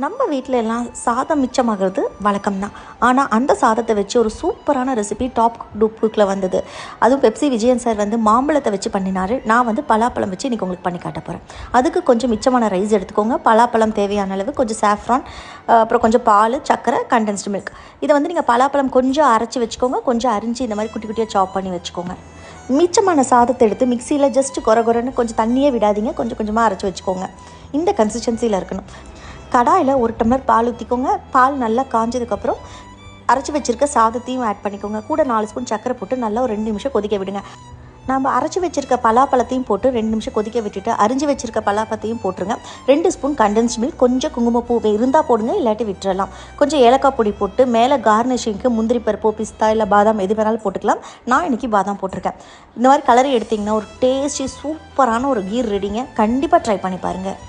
நம்ம வீட்டில எல்லாம் சாதம் மிச்சமாகிறது வழக்கம் தான். ஆனால் அந்த சாதத்தை வச்சு ஒரு சூப்பரான ரெசிபி டாப் குக்கில் வந்தது. அதுவும் பெப்சி விஜயன் சார் மாம்பழத்தை வச்சு பண்ணினார். நான் பலாப்பழம் வச்சு இன்றைக்கி உங்களுக்கு பண்ணி காட்ட போகிறேன். அதுக்கு கொஞ்சம் மிச்சமான ரைஸ் எடுத்துக்கோங்க. பலாப்பழம் தேவையான அளவு, கொஞ்சம் சாஃப்ரான், அப்புறம் கொஞ்சம் பால், சர்க்கரை, கண்டென்ஸ்டு மில்க். இதை நீங்கள் பலாப்பழம் கொஞ்சம் அரைச்சி வச்சுக்கோங்க. கொஞ்சம் அரிஞ்சு இந்த மாதிரி குட்டி குட்டியாக சாப் பண்ணி வச்சுக்கோங்க. மிச்சமான சாதத்தை எடுத்து மிக்சியில் ஜஸ்ட் கொரன்னு கொஞ்சம் தண்ணியே விடாதீங்க, கொஞ்சம் கொஞ்சமாக அரைச்சி வச்சுக்கோங்க. இந்த கன்சிஸ்டன்சியில் இருக்கணும். கடாயில் 1 டம்ளர் பால் ஊற்றிக்கோங்க. பால் நல்லா காஞ்சதுக்கப்புறம் அரைச்சி வச்சுருக்க சாதத்தையும் ஆட் பண்ணிக்கோங்க. கூட 4 ஸ்பூன் சர்க்கரை போட்டு நல்லா ஒரு 2 நிமிஷம் கொதிக்க விடுங்க. நம்ம அரைச்சி வச்சுருக்க பலாப்பழத்தையும் போட்டு 2 நிமிஷம் கொதிக்க விட்டுட்டு அரிஞ்சு வச்சுருக்க பலாப்பழத்தையும் போட்டுருங்க. 2 ஸ்பூன் கண்டென்ஸ்டு மில்க், கொஞ்சம் குங்குமப்பூ இருந்தால் போடுங்க, இல்லாட்டி விட்டுறலாம். கொஞ்சம் ஏலக்காய் பொடி போட்டு மேலே கார்னிஷிங்க்கு முந்திரி பருப்பு, பிஸ்தா இல்லை பாதாம் எது வேணாலும் போட்டுக்கலாம். நான் இன்றைக்கி பாதாம் போட்டிருக்கேன். இந்த மாதிரி கலரி எடுத்திங்கன்னா ஒரு டேஸ்டி சூப்பரான ஒரு கீர் ரெடிங்க. கண்டிப்பாக ட்ரை பண்ணி பாருங்கள்.